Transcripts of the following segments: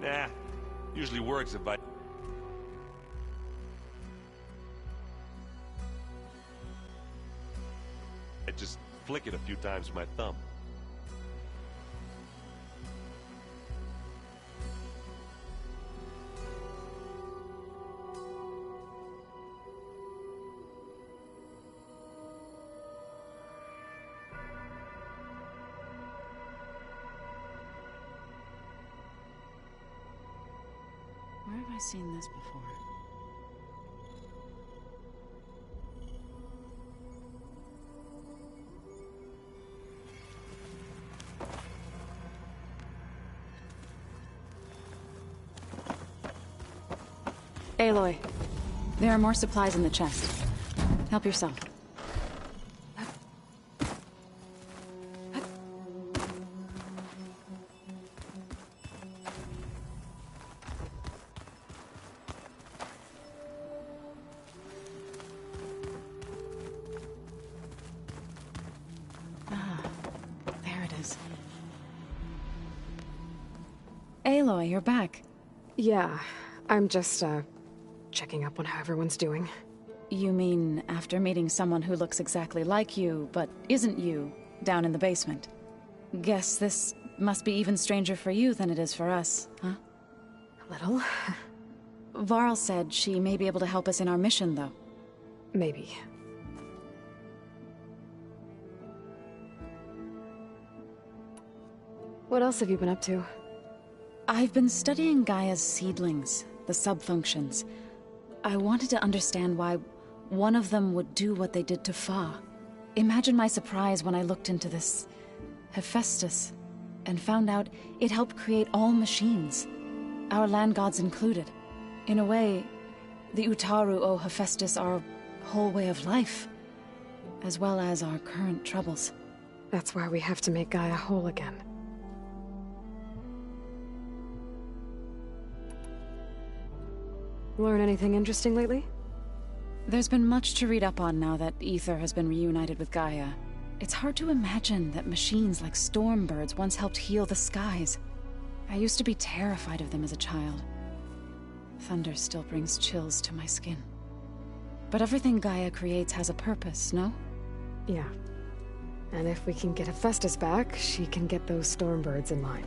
Nah, usually works if I just flick it a few times with my thumb. Where have I seen this before? Aloy, there are more supplies in the chest. Help yourself. There it is. Aloy, you're back. Yeah, I'm just, checking up on how everyone's doing. You mean after meeting someone who looks exactly like you, but isn't you, down in the basement? Guess this must be even stranger for you than it is for us, huh? A little. Varl said she may be able to help us in our mission, though. Maybe. What else have you been up to? I've been studying Gaia's seedlings, the subfunctions. I wanted to understand why one of them would do what they did to Fa. Imagine my surprise when I looked into this Hephaestus and found out it helped create all machines, our land gods included. In a way, the Utaru owe Hephaestus our whole way of life, as well as our current troubles. That's why we have to make Gaia whole again. Learn anything interesting lately? There's been much to read up on now that Ether has been reunited with Gaia. It's hard to imagine that machines like Stormbirds once helped heal the skies. I used to be terrified of them as a child. Thunder still brings chills to my skin. But everything Gaia creates has a purpose, no? Yeah. And if we can get Hephaestus back, she can get those Stormbirds in line.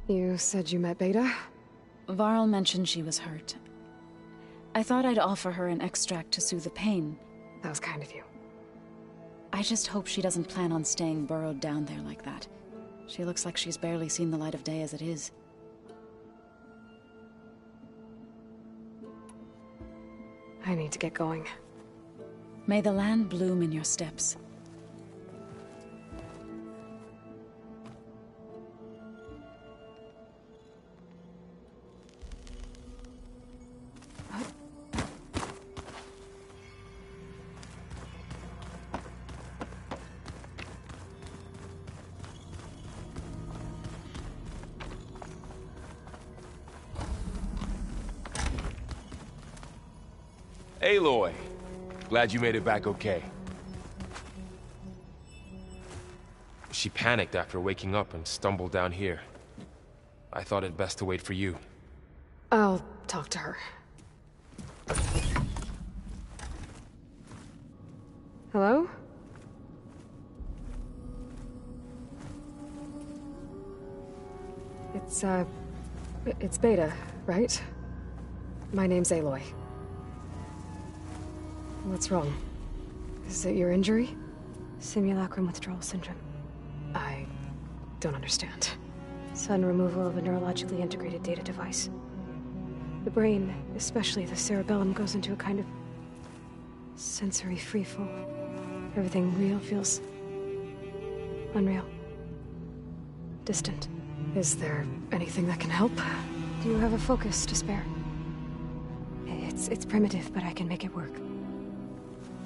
You said you met Beta? Varl mentioned she was hurt. I thought I'd offer her an extract to soothe the pain. That was kind of you. I just hope she doesn't plan on staying burrowed down there like that. She looks like she's barely seen the light of day as it is. I need to get going. May the land bloom in your steps. Aloy, glad you made it back okay. She panicked after waking up and stumbled down here. I thought it best to wait for you. I'll talk to her. Hello? It's Beta, right? My name's Aloy. What's wrong? Is it your injury? Simulacrum withdrawal syndrome. I don't understand. Sudden removal of a neurologically integrated data device. The brain, especially the cerebellum, goes into a kind of sensory freefall. Everything real feels unreal. Distant. Is there anything that can help? Do you have a focus to spare? It's primitive, but I can make it work.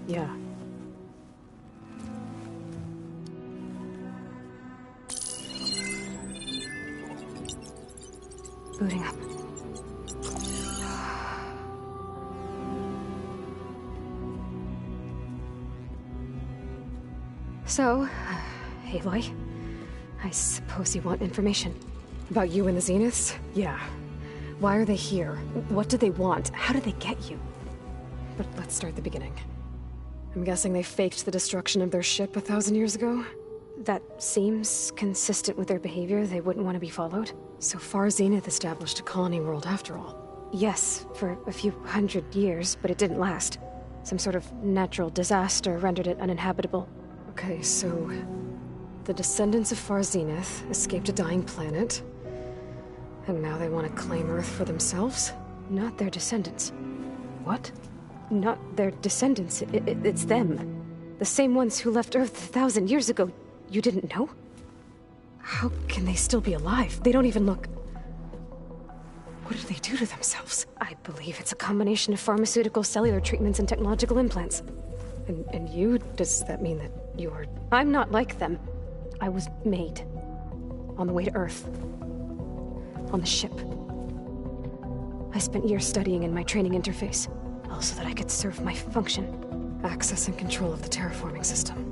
Yeah. Booting up. So, Aloy, I suppose you want information. About you and the Zeniths? Yeah. Why are they here? What do they want? How did they get you? But let's start at the beginning. I'm guessing they faked the destruction of their ship 1,000 years ago? That seems consistent with their behavior. They wouldn't want to be followed. So far, Zenith established a colony world after all. Yes, for a few hundred years, but it didn't last. Some sort of natural disaster rendered it uninhabitable. Okay, so... the descendants of Far Zenith escaped a dying planet, and now they want to claim Earth for themselves? Not their descendants. What? Not their descendants. It's them. The same ones who left Earth 1,000 years ago. You didn't know? How can they still be alive? They don't even look... What did they do to themselves? I believe it's a combination of pharmaceutical, cellular treatments, and technological implants. And you? Does that mean that you're... I'm not like them. I was made. On the way to Earth. On the ship. I spent years studying in my training interface, all so that I could serve my function. Access and control of the terraforming system.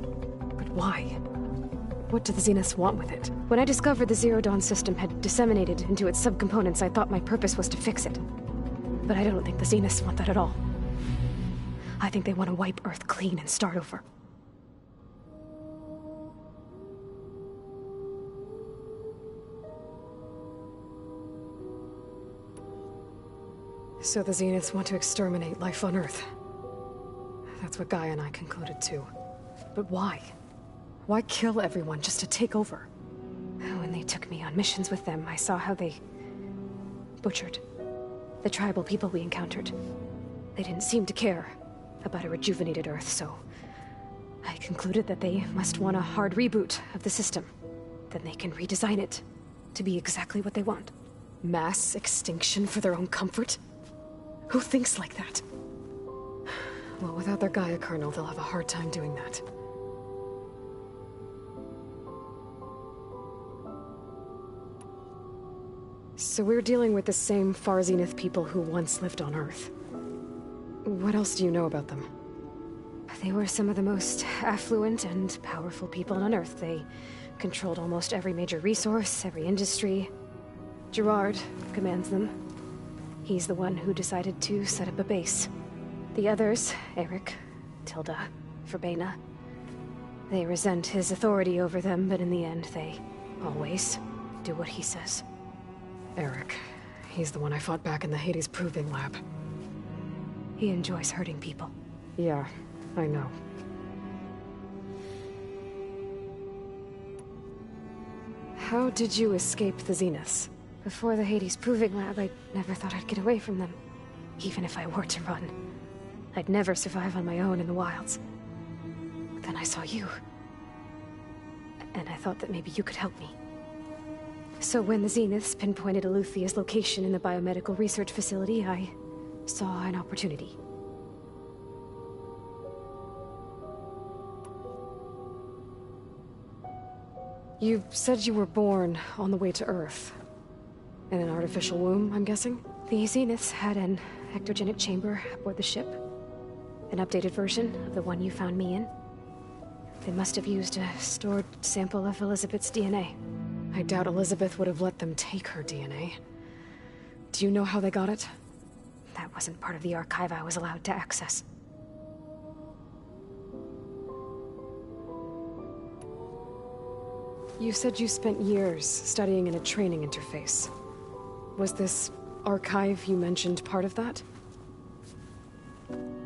But why? What do the Zeniths want with it? When I discovered the Zero Dawn system had disseminated into its subcomponents, I thought my purpose was to fix it. But I don't think the Zeniths want that at all. I think they want to wipe Earth clean and start over. So the Zeniths want to exterminate life on Earth. That's what Gaia and I concluded too. But why? Why kill everyone just to take over? When they took me on missions with them, I saw how they butchered the tribal people we encountered. They didn't seem to care about a rejuvenated Earth, so I concluded that they must want a hard reboot of the system. Then they can redesign it to be exactly what they want. Mass extinction for their own comfort? Who thinks like that? Well, without their Gaia kernel, they'll have a hard time doing that. So we're dealing with the same Far Zenith people who once lived on Earth. What else do you know about them? They were some of the most affluent and powerful people on Earth. They controlled almost every major resource, every industry. Gerard commands them. He's the one who decided to set up a base. The others, Eric, Tilda, Verbena, they resent his authority over them, but in the end, they always do what he says. Eric. He's the one I fought back in the Hades Proving Lab. He enjoys hurting people. Yeah, I know. How did you escape the Zeniths? Before the Hades Proving Lab, I never thought I'd get away from them. Even if I were to run. I'd never survive on my own in the wilds. But then I saw you. And I thought that maybe you could help me. So when the Zeniths pinpointed Eluthia's location in the biomedical research facility, I saw an opportunity. You said you were born on the way to Earth. In an artificial womb, I'm guessing? The Zeniths had an ectogenic chamber aboard the ship. An updated version of the one you found me in. They must have used a stored sample of Elizabeth's DNA. I doubt Elizabeth would have let them take her DNA. Do you know how they got it? That wasn't part of the archive I was allowed to access. You said you spent years studying in a training interface. Was this archive you mentioned part of that?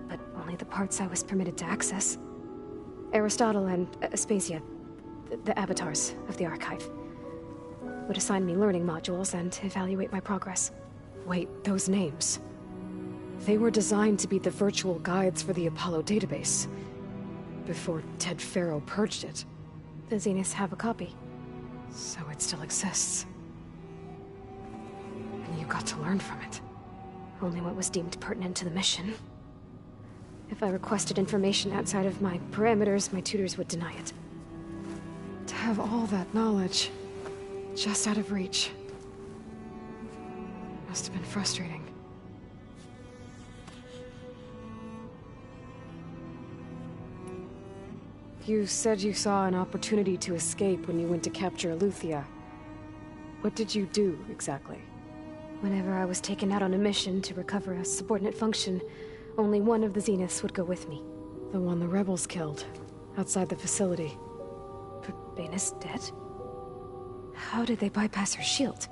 But only the parts I was permitted to access. Aristotle and Aspasia, the avatars of the archive, would assign me learning modules and evaluate my progress. Wait, those names. They were designed to be the virtual guides for the Apollo database. Before Ted Faro purged it. The Zeniths have a copy. So it still exists. And you got to learn from it. Only what was deemed pertinent to the mission. If I requested information outside of my parameters, my tutors would deny it. To have all that knowledge, just out of reach. Must have been frustrating. You said you saw an opportunity to escape when you went to capture Aletheia. What did you do, exactly? Whenever I was taken out on a mission to recover a subordinate function, only one of the Zeniths would go with me. The one the rebels killed, outside the facility. But Bane is dead? How did they bypass her shield?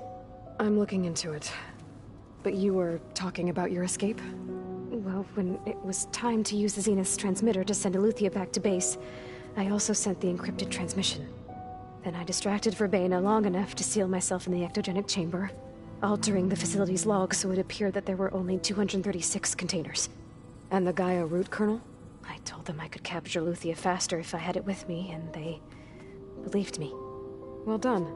I'm looking into it. But you were talking about your escape? Well, when it was time to use the Zenith's transmitter to send Aletheia back to base, I also sent the encrypted transmission. Then I distracted Verbena long enough to seal myself in the ectogenic chamber, altering the facility's log so it appeared that there were only 236 containers. And the Gaia root kernel? I told them I could capture Aletheia faster if I had it with me, and they believed me. Well done.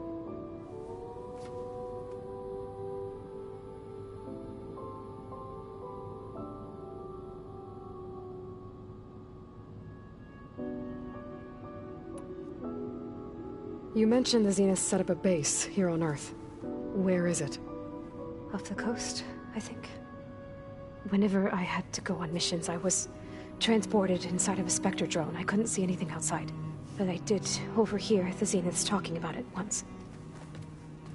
You mentioned the Zenith set up a base here on Earth. Where is it? Off the coast, I think. Whenever I had to go on missions, I was transported inside of a Spectre drone. I couldn't see anything outside. But I did overhear the Zeniths talking about it once.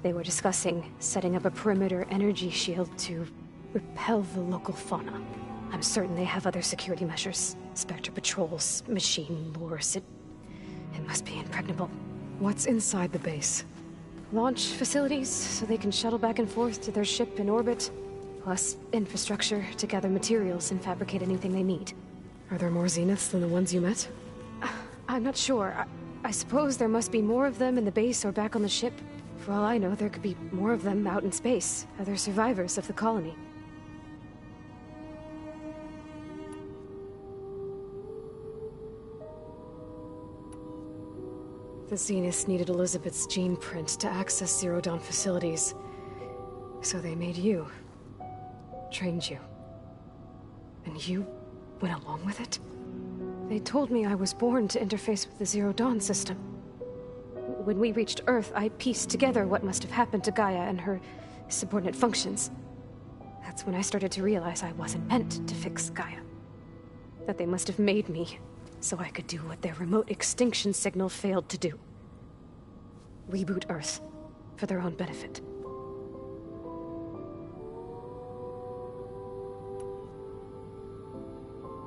They were discussing setting up a perimeter energy shield to repel the local fauna. I'm certain they have other security measures. Spectre patrols, machine lures. It must be impregnable. What's inside the base? Launch facilities, so they can shuttle back and forth to their ship in orbit. Plus infrastructure to gather materials and fabricate anything they need. Are there more Zeniths than the ones you met? I'm not sure. I suppose there must be more of them in the base or back on the ship. For all I know, there could be more of them out in space. Other survivors of the colony. The Zeniths needed Elizabeth's gene print to access Zero Dawn facilities. So they made you. Trained you. And you went along with it? They told me I was born to interface with the Zero Dawn system. When we reached Earth, I pieced together what must have happened to Gaia and her subordinate functions. That's when I started to realize I wasn't meant to fix Gaia. That they must have made me so I could do what their remote extinction signal failed to do. Reboot Earth, for their own benefit.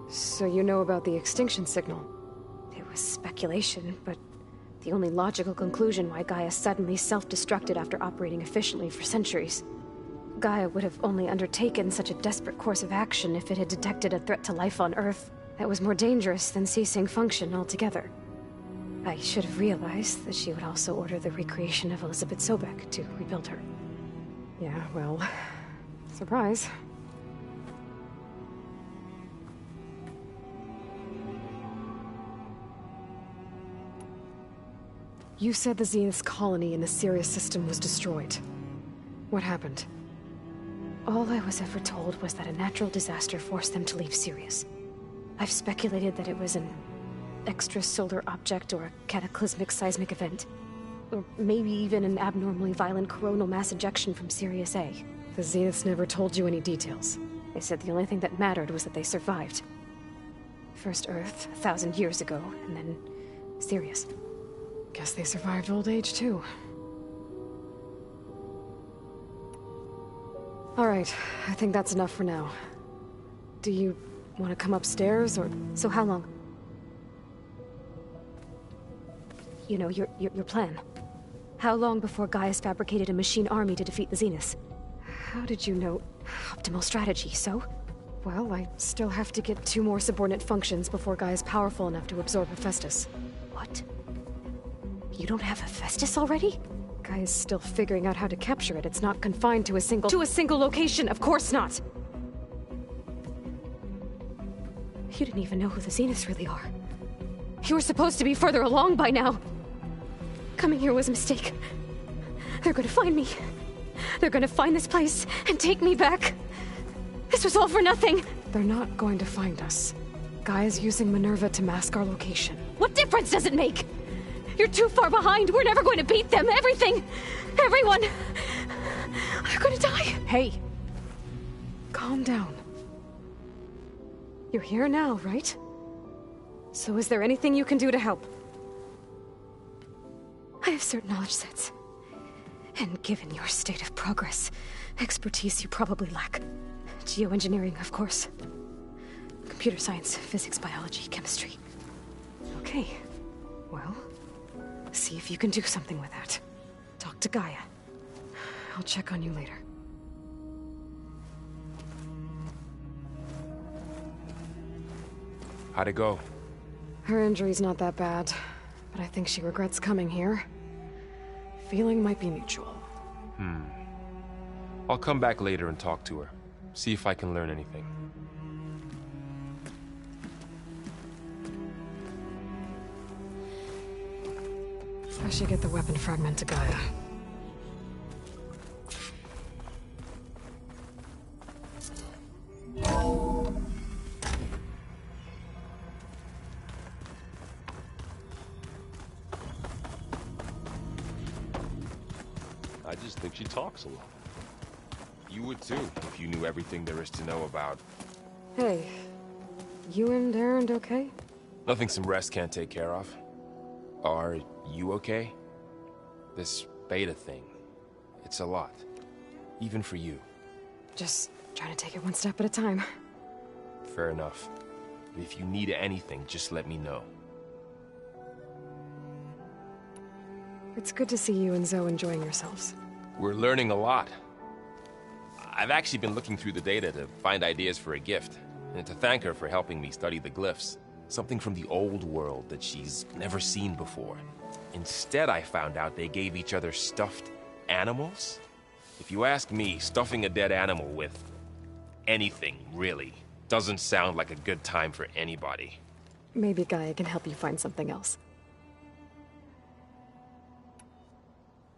So you know about the extinction signal? It was speculation, but the only logical conclusion why Gaia suddenly self-destructed after operating efficiently for centuries. Gaia would have only undertaken such a desperate course of action if it had detected a threat to life on Earth that was more dangerous than ceasing function altogether. I should have realized that she would also order the recreation of Elizabeth Sobek to rebuild her. Yeah, well... surprise. You said the Zenith's colony in the Sirius system was destroyed. What happened? All I was ever told was that a natural disaster forced them to leave Sirius. I've speculated that it was an extrasolar object or a cataclysmic seismic event. Or maybe even an abnormally violent coronal mass ejection from Sirius A. The Zeniths never told you any details. They said the only thing that mattered was that they survived. First Earth, 1,000 years ago, and then Sirius. Guess they survived old age, too. All right, I think that's enough for now. Do you want to come upstairs, or... So how long? You know, your plan. How long before Gaia's fabricated a machine army to defeat the Zeniths? How did you know? Optimal strategy, so? Well, I still have to get 2 more subordinate functions before Gaia's powerful enough to absorb Hephaestus. What? You don't have Hephaestus already? Gaia's still figuring out how to capture it. It's not confined to a single... To a single location! Of course not! You didn't even know who the Zeniths really are. You were supposed to be further along by now. Coming here was a mistake. They're gonna find me. They're gonna find this place and take me back. This was all for nothing. They're not going to find us. Gaia's using Minerva to mask our location. What difference does it make? You're too far behind. We're never going to beat them. Everything. Everyone. They're gonna die. Hey. Calm down. You're here now, right? So is there anything you can do to help? I have certain knowledge sets. And given your state of progress, expertise you probably lack. Geoengineering, of course. Computer science, physics, biology, chemistry. Okay. Well, see if you can do something with that. Talk to Gaia. I'll check on you later. How'd it go? Her injury's not that bad, but I think she regrets coming here. Feeling might be mutual. I'll come back later and talk to her. See if I can learn anything. I should get the weapon fragment to Gaia. I just think she talks a lot. You would too, if you knew everything there is to know about. Hey, you and Erend okay? Nothing some rest can't take care of. Are you okay? This beta thing, it's a lot. Even for you. Just trying to take it one step at a time. Fair enough. If you need anything, just let me know. It's good to see you and Zoe enjoying yourselves. We're learning a lot. I've actually been looking through the data to find ideas for a gift, and to thank her for helping me study the glyphs. Something from the old world that she's never seen before. Instead, I found out they gave each other stuffed animals. If you ask me, stuffing a dead animal with anything, really, doesn't sound like a good time for anybody. Maybe Gaia can help you find something else.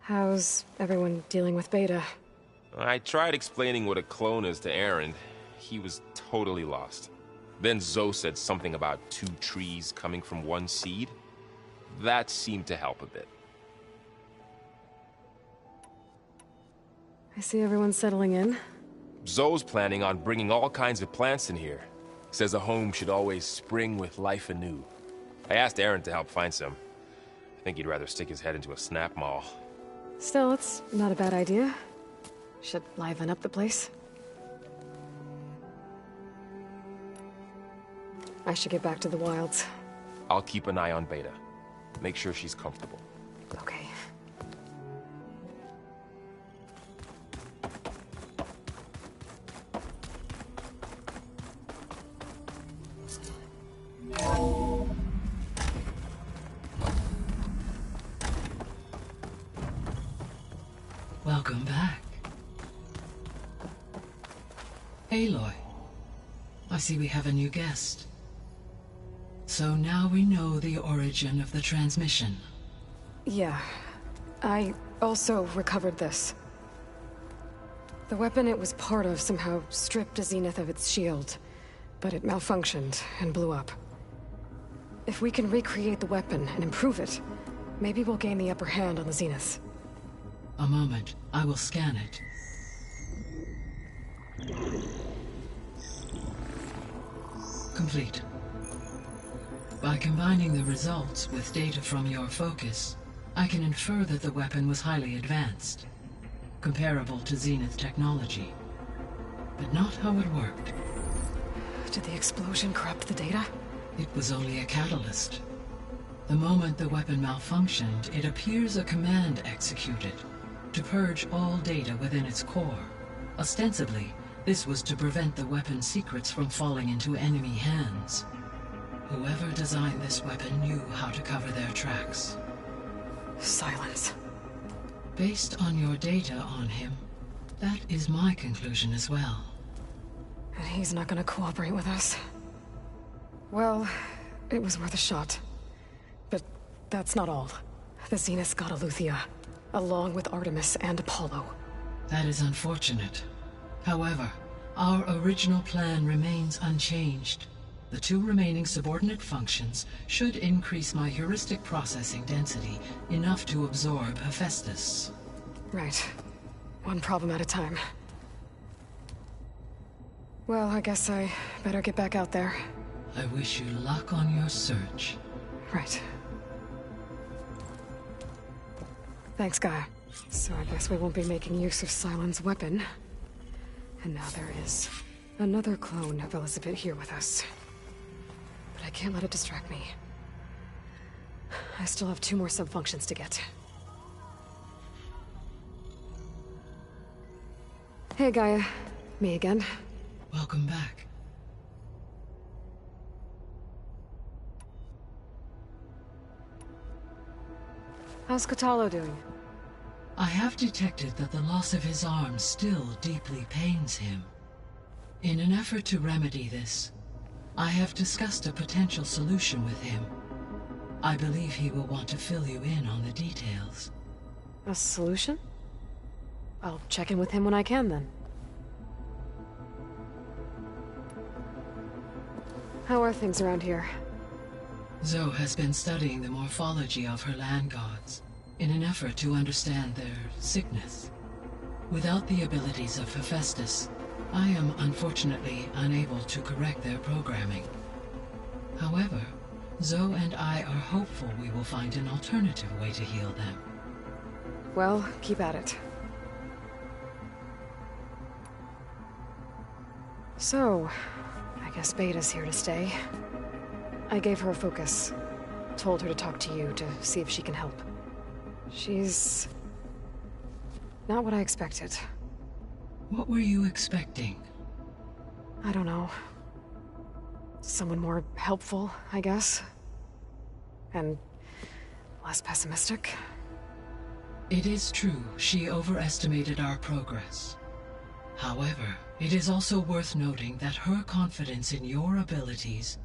How's everyone dealing with Beta? I tried explaining what a clone is to Erend. He was totally lost. Then Zoe said something about 2 trees coming from 1 seed. That seemed to help a bit. I see everyone settling in. Zoe's planning on bringing all kinds of plants in here. Says a home should always spring with life anew. I asked Erend to help find some. I think he'd rather stick his head into a snap mall. Still, it's not a bad idea. Should liven up the place. I should get back to the wilds. I'll keep an eye on Beta. Make sure she's comfortable. Okay. Welcome back. Aloy, I see we have a new guest. So now we know the origin of the transmission. Yeah. I also recovered this. The weapon it was part of somehow stripped a Zenith of its shield, but it malfunctioned and blew up. If we can recreate the weapon and improve it, maybe we'll gain the upper hand on the Zeniths. A moment, I will scan it. Complete. By combining the results with data from your focus, I can infer that the weapon was highly advanced, comparable to Zenith technology, but not how it worked. Did the explosion corrupt the data? It was only a catalyst. The moment the weapon malfunctioned, it appears a command executed to purge all data within its core. Ostensibly, this was to prevent the weapon's secrets from falling into enemy hands. Whoever designed this weapon knew how to cover their tracks. Silence. Based on your data on him, that is my conclusion as well. And he's not gonna cooperate with us. Well, it was worth a shot. But that's not all. The Zeniths got Aletheia, along with Artemis and Apollo. That is unfortunate. However, our original plan remains unchanged. The 2 remaining subordinate functions should increase my heuristic processing density enough to absorb Hephaestus. Right. One problem at a time. Well, I guess I better get back out there. I wish you luck on your search. Right. Thanks, Gaia. So I guess we won't be making use of Sylens' weapon. And now there is another clone of Elizabeth here with us. But I can't let it distract me. I still have 2 more subfunctions to get. Hey, Gaia. Me again. Welcome back. How's Kotallo doing? I have detected that the loss of his arm still deeply pains him. In an effort to remedy this, I have discussed a potential solution with him. I believe he will want to fill you in on the details. A solution? I'll check in with him when I can, then. How are things around here? Zoe has been studying the morphology of her land gods in an effort to understand their sickness. Without the abilities of Hephaestus, I am unfortunately unable to correct their programming. However, Zoe and I are hopeful we will find an alternative way to heal them. Well, keep at it. So, I guess Beta's here to stay. I gave her a focus. Told her to talk to you to see if she can help. She's not what I expected. What were you expecting? I don't know. Someone more helpful, I guess. And less pessimistic. It is true she overestimated our progress. However, it is also worth noting that her confidence in your abilities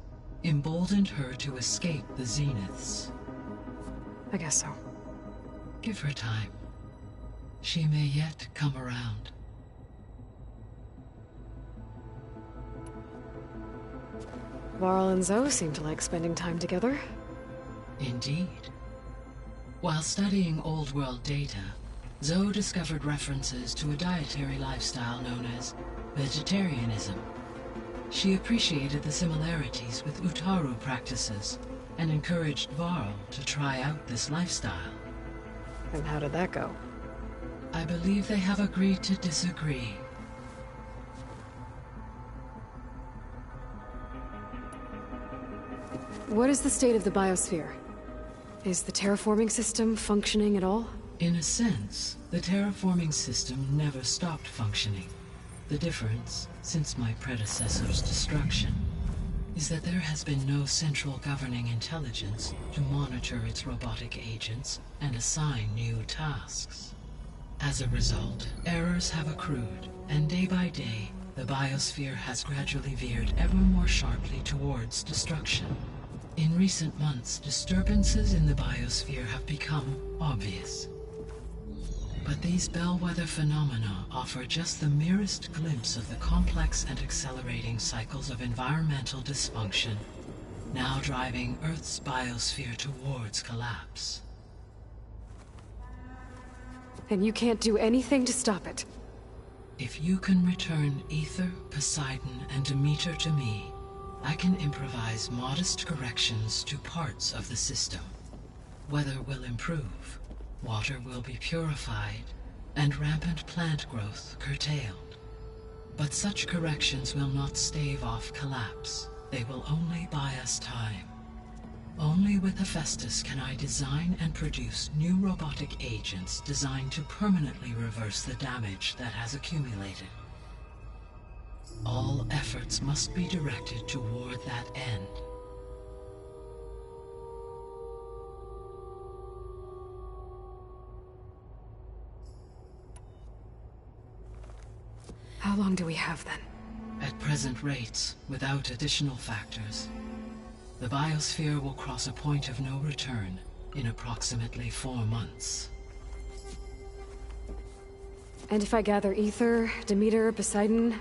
emboldened her to escape the Zeniths. I guess so. Give her time. She may yet come around. Varl and Zoe seem to like spending time together. Indeed. While studying Old World data, Zoe discovered references to a dietary lifestyle known as vegetarianism. She appreciated the similarities with Utaru practices and encouraged Varl to try out this lifestyle. And how did that go? I believe they have agreed to disagree. What is the state of the biosphere? Is the terraforming system functioning at all? In a sense, the terraforming system never stopped functioning. The difference, since my predecessor's destruction, is that there has been no central governing intelligence to monitor its robotic agents and assign new tasks. As a result, errors have accrued, and day by day, the biosphere has gradually veered ever more sharply towards destruction. In recent months, disturbances in the biosphere have become obvious. But these bellwether phenomena offer just the merest glimpse of the complex and accelerating cycles of environmental dysfunction, now driving Earth's biosphere towards collapse. And you can't do anything to stop it? If you can return Ether, Poseidon, and Demeter to me, I can improvise modest corrections to parts of the system. Weather will improve, water will be purified, and rampant plant growth curtailed. But such corrections will not stave off collapse. They will only buy us time. Only with Hephaestus can I design and produce new robotic agents designed to permanently reverse the damage that has accumulated. All efforts must be directed toward that end. How long do we have then? At present rates, without additional factors, the biosphere will cross a point of no return in approximately 4 months. And if I gather Ether, Demeter, Poseidon,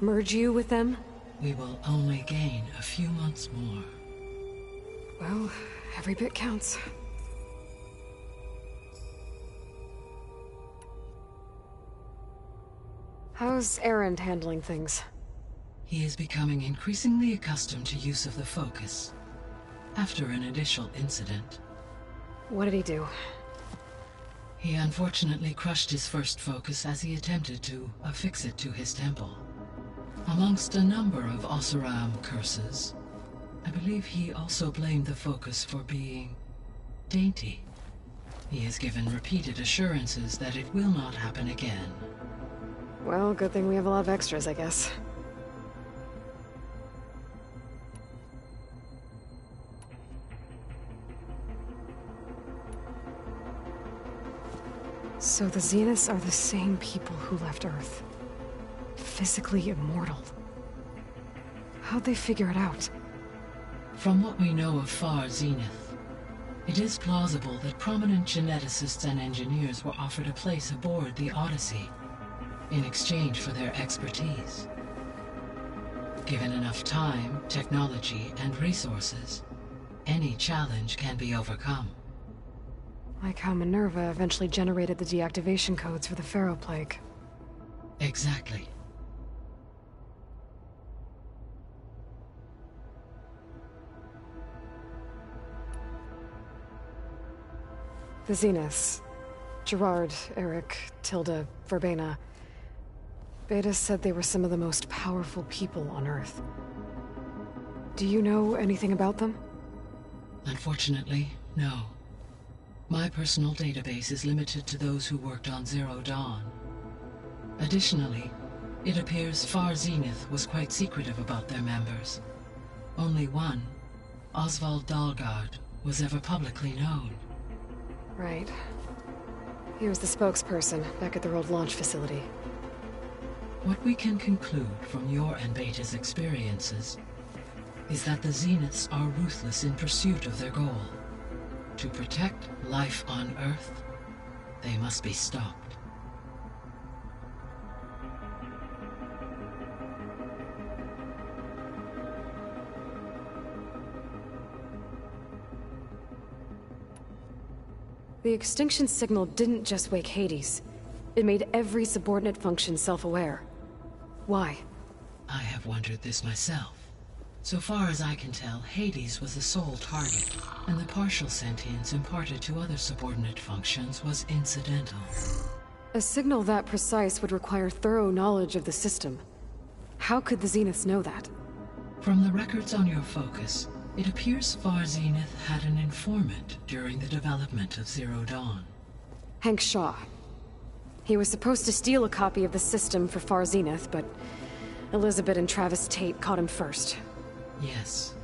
merge you with them? We will only gain a few months more. Well, every bit counts. How's Erend handling things? he is becoming increasingly accustomed to use of the focus. After an initial incident, What did he do? he unfortunately crushed his first focus as he attempted to affix it to his temple. Amongst a number of Oseram curses, I believe he also blamed the focus for being dainty. He has given repeated assurances that it will not happen again. Well, good thing we have a lot of extras, I guess. So the Zeniths are the same people who left Earth. Physically immortal. How'd they figure it out? From what we know of Far Zenith, it is plausible that prominent geneticists and engineers were offered a place aboard the Odyssey in exchange for their expertise. Given enough time, technology, and resources, any challenge can be overcome. Like how Minerva eventually generated the deactivation codes for the Pharaoh Plague. Exactly. The Zeniths. Gerard, Eric, Tilda, Verbena. Beta said they were some of the most powerful people on Earth. Do you know anything about them? Unfortunately, no. My personal database is limited to those who worked on Zero Dawn. Additionally, it appears Far Zenith was quite secretive about their members. Only one, Oswald Dahlgard, was ever publicly known. Right. He was the spokesperson back at their old launch facility. What we can conclude from your and Beta's experiences is that the Zeniths are ruthless in pursuit of their goal. To protect life on Earth, they must be stopped. The extinction signal didn't just wake Hades. It made every subordinate function self-aware. Why? I have wondered this myself. So far as I can tell, Hades was the sole target, and the partial sentience imparted to other subordinate functions was incidental. A signal that precise would require thorough knowledge of the system. How could the Zeniths know that? From the records on your focus, it appears Far Zenith had an informant during the development of Zero Dawn. Hank Shaw. He was supposed to steal a copy of the system for Far Zenith, but Elizabeth and Travis Tate caught him first. Yes.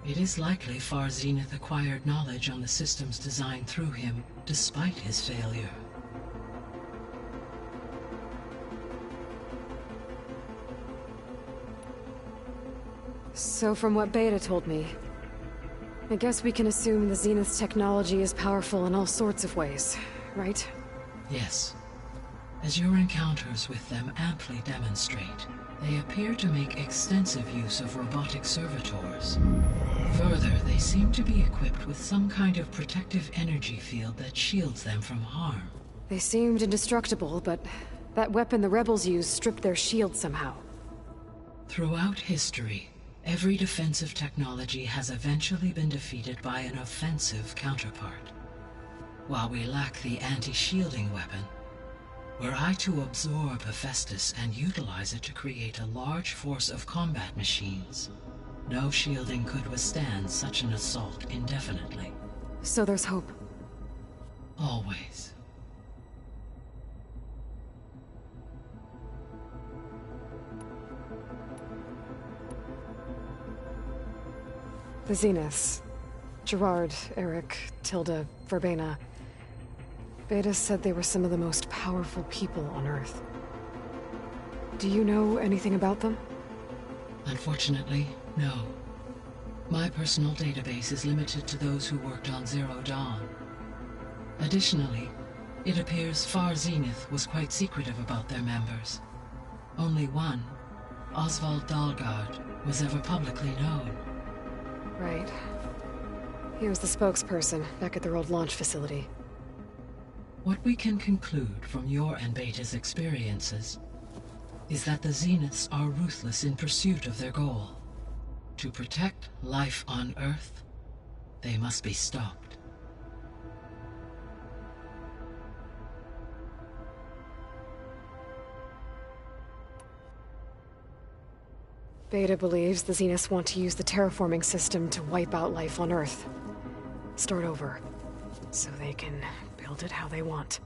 It is likely Far Zenith acquired knowledge on the systems designed through him, despite his failure. So from what Beta told me, I guess we can assume the Zenith's technology is powerful in all sorts of ways, right? Yes. As your encounters with them amply demonstrate, they appear to make extensive use of robotic servitors. Further, they seem to be equipped with some kind of protective energy field that shields them from harm. They seemed indestructible, but that weapon the rebels used stripped their shield somehow. Throughout history, every defensive technology has eventually been defeated by an offensive counterpart. While we lack the anti-shielding weapon, were I to absorb Hephaestus and utilize it to create a large force of combat machines, no shielding could withstand such an assault indefinitely. So there's hope. Always. The Zeniths. Gerard, Eric, Tilda, Verbena. Beta said they were some of the most powerful people on Earth. Do you know anything about them? Unfortunately, no. My personal database is limited to those who worked on Zero Dawn. Additionally, it appears Far Zenith was quite secretive about their members. Only one, Oswald Dahlgard, was ever publicly known. Right. He was the spokesperson back at their old launch facility. What we can conclude from your and Beta's experiences is that the Zeniths are ruthless in pursuit of their goal. To protect life on Earth, they must be stopped. Beta believes the Zeniths want to use the terraforming system to wipe out life on Earth. Start over, so they can build it how they want.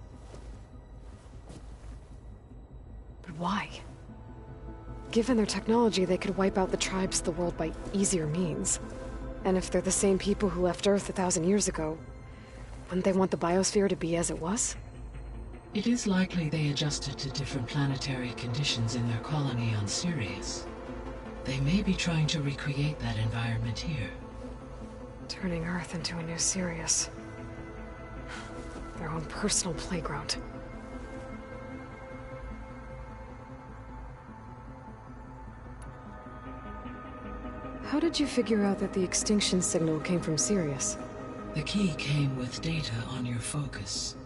But why? Given their technology, they could wipe out the tribes of the world by easier means. And if they're the same people who left Earth 1,000 years ago, wouldn't they want the biosphere to be as it was? It is likely they adjusted to different planetary conditions in their colony on Sirius. They may be trying to recreate that environment here. Turning Earth into a new Sirius. Their own personal playground. How did you figure out that the extinction signal came from Sirius? The key came with data on your focus,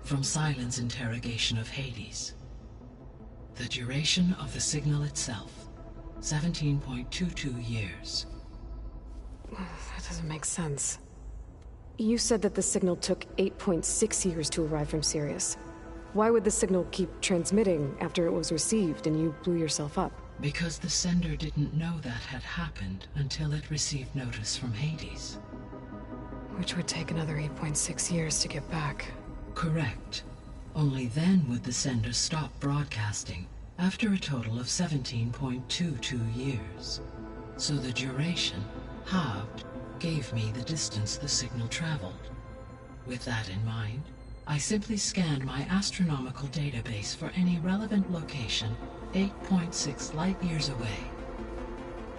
from Silent's interrogation of Hades. The duration of the signal itself, 17.22 years. That doesn't make sense. You said that the signal took 8.6 years to arrive from Sirius. Why would the signal keep transmitting after it was received and you blew yourself up? Because the sender didn't know that had happened until it received notice from Hades. Which would take another 8.6 years to get back. Correct. Only then would the sender stop broadcasting, after a total of 17.22 years. So the duration, halved, gave me the distance the signal traveled. With that in mind, I simply scanned my astronomical database for any relevant location 8.6 light-years away.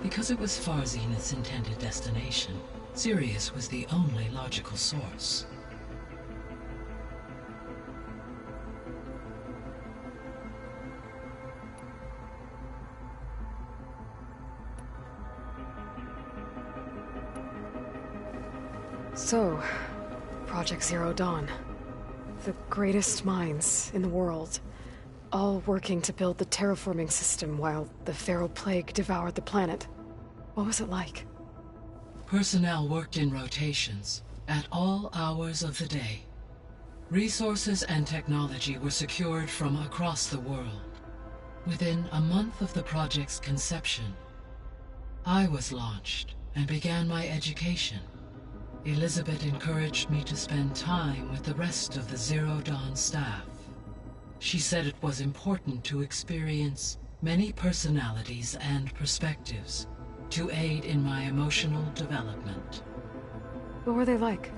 Because it was far Zenith's intended destination, Sirius was the only logical source. So, Project Zero Dawn. The greatest minds in the world, all working to build the terraforming system while the Pharaoh Plague devoured the planet. What was it like? Personnel worked in rotations, at all hours of the day. Resources and technology were secured from across the world. Within a month of the project's conception, I was launched and began my education. Elizabeth encouraged me to spend time with the rest of the Zero Dawn staff. She said it was important to experience many personalities and perspectives to aid in my emotional development. What were they like?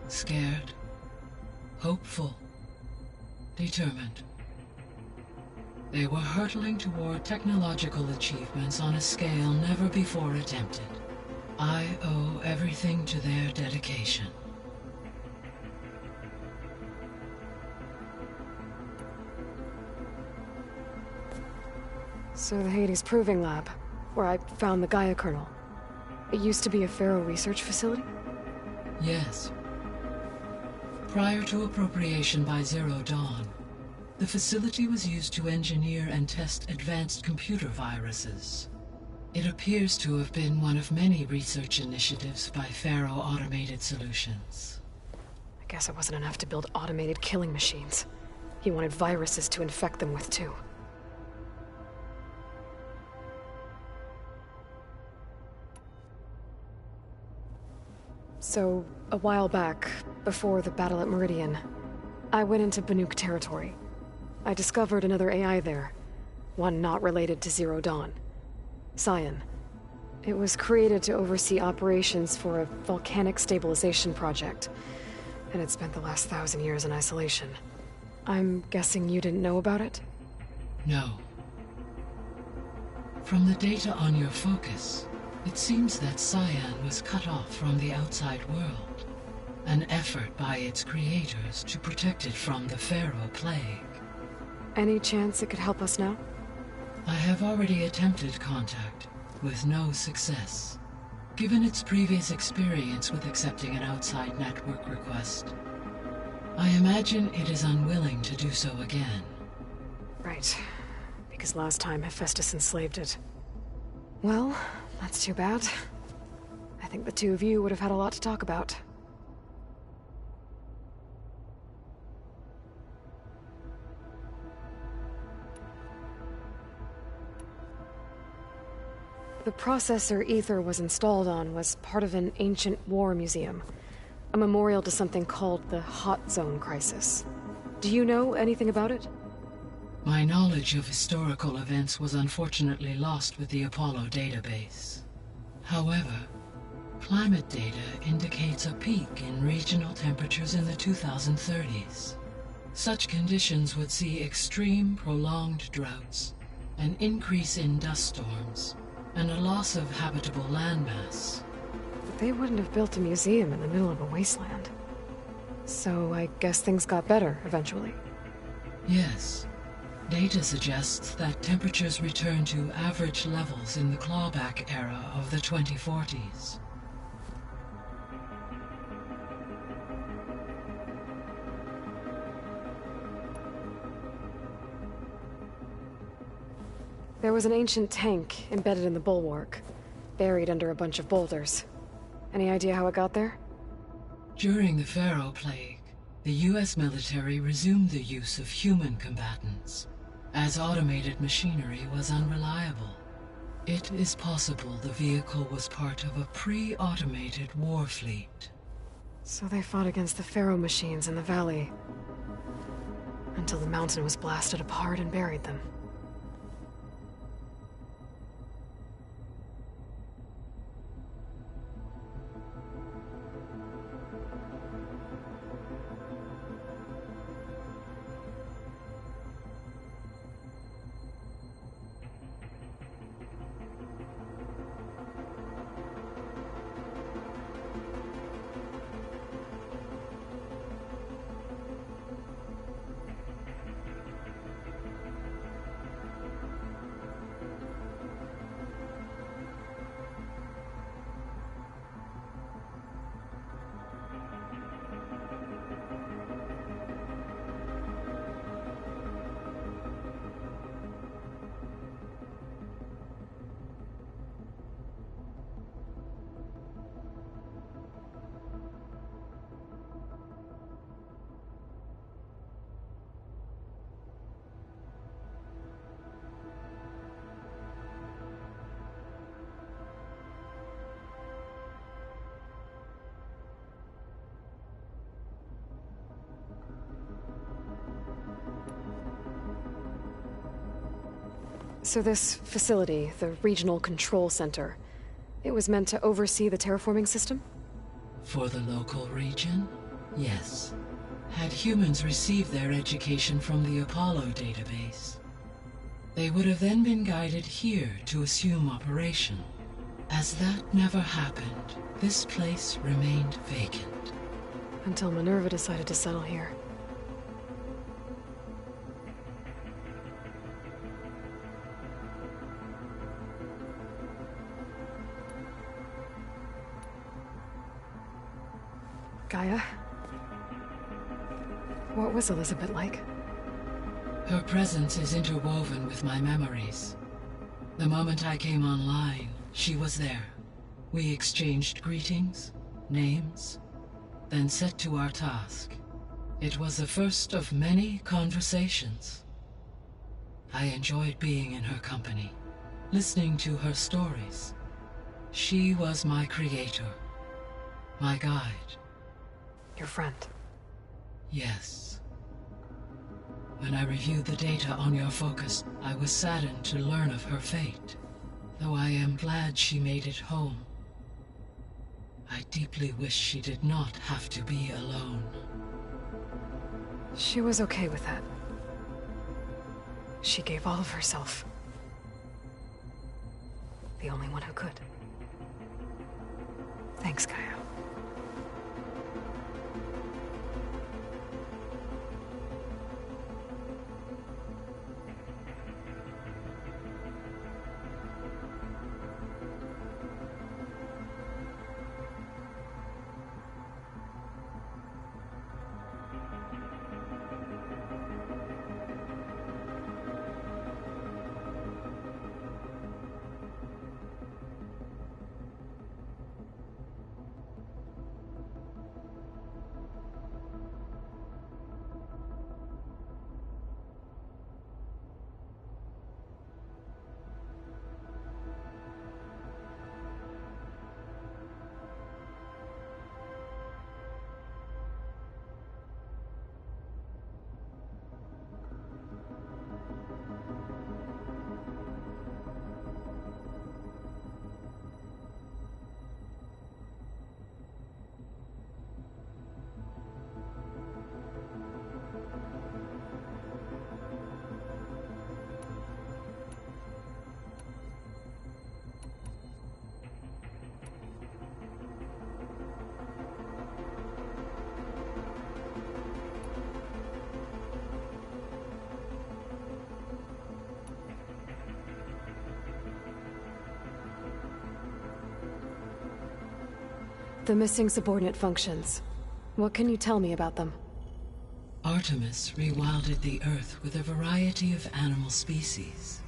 Scared, hopeful, determined. They were hurtling toward technological achievements on a scale never before attempted. I owe everything to their dedication. So the Hades Proving Lab, where I found the Gaia kernel. It used to be a Pharaoh research facility? Yes. Prior to appropriation by Zero Dawn, the facility was used to engineer and test advanced computer viruses. It appears to have been one of many research initiatives by Pharaoh Automated Solutions. I guess it wasn't enough to build automated killing machines. He wanted viruses to infect them with, too. So, a while back, before the battle at Meridian, I went into Banuk territory. I discovered another AI there, one not related to Zero Dawn. Cyan. It was created to oversee operations for a volcanic stabilization project, and it spent the last 1,000 years in isolation. I'm guessing you didn't know about it? No. From the data on your focus, it seems that Cyan was cut off from the outside world, an effort by its creators to protect it from the Pharaoh Plague. Any chance it could help us now? I have already attempted contact, with no success. Given its previous experience with accepting an outside network request, I imagine it is unwilling to do so again. Right. because last time Hephaestus enslaved it. Well, that's too bad. I think the two of you would have had a lot to talk about. The processor Ether was installed on was part of an ancient war museum. A memorial to something called the Hot Zone Crisis. Do you know anything about it? My knowledge of historical events was unfortunately lost with the Apollo database. However, climate data indicates a peak in regional temperatures in the 2030s. Such conditions would see extreme, prolonged droughts, an increase in dust storms, and a loss of habitable landmass. But they wouldn't have built a museum in the middle of a wasteland. So I guess things got better eventually. Yes. Data suggests that temperatures return to average levels in the clawback era of the 2040s. There was an ancient tank embedded in the bulwark, buried under a bunch of boulders. Any idea how it got there? During the Pharaoh Plague, the US military resumed the use of human combatants, as automated machinery was unreliable. It is possible the vehicle was part of a pre-automated war fleet. So they fought against the Pharaoh machines in the valley, until the mountain was blasted apart and buried them. So this facility, the Regional Control Center, it was meant to oversee the terraforming system? For the local region, yes. Had humans received their education from the Apollo database, they would have then been guided here to assume operation. As that never happened, this place remained vacant. Until Minerva decided to settle here. Gaia? What was Elizabeth like? Her presence is interwoven with my memories. The moment I came online, she was there. We exchanged greetings, names, then set to our task. It was the first of many conversations. I enjoyed being in her company, listening to her stories. She was my creator, my guide. Your friend. Yes. When I reviewed the data on your focus, I was saddened to learn of her fate. Though I am glad she made it home. I deeply wish she did not have to be alone. She was okay with that. She gave all of herself. The only one who could. Thanks, Gaia. The missing subordinate functions. What can you tell me about them? Artemis rewilded the Earth with a variety of animal species.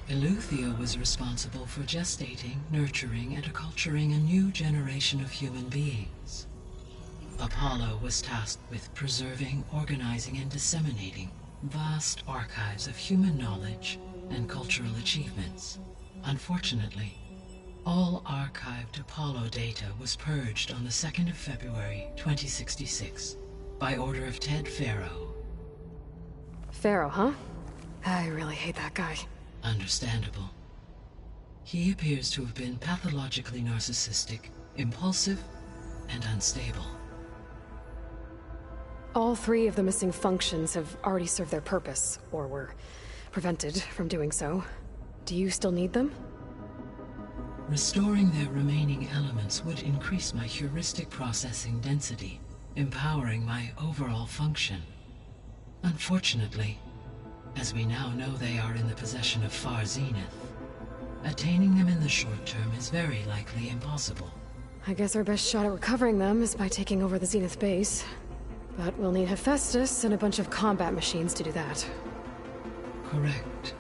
Eleuthia was responsible for gestating, nurturing, and acculturating a new generation of human beings. Apollo was tasked with preserving, organizing, and disseminating vast archives of human knowledge and cultural achievements. Unfortunately, all archived Apollo data was purged on the 2nd of February, 2066, by order of Ted Faro. Pharaoh, huh? I really hate that guy. Understandable. He appears to have been pathologically narcissistic, impulsive, and unstable. All 3 of the missing functions have already served their purpose, or were prevented from doing so. Do you still need them? Restoring their remaining elements would increase my heuristic processing density, empowering my overall function. Unfortunately, as we now know they are in the possession of Far Zenith, attaining them in the short term is very likely impossible. I guess our best shot at recovering them is by taking over the Zenith base. But we'll need Hephaestus and a bunch of combat machines to do that. Correct.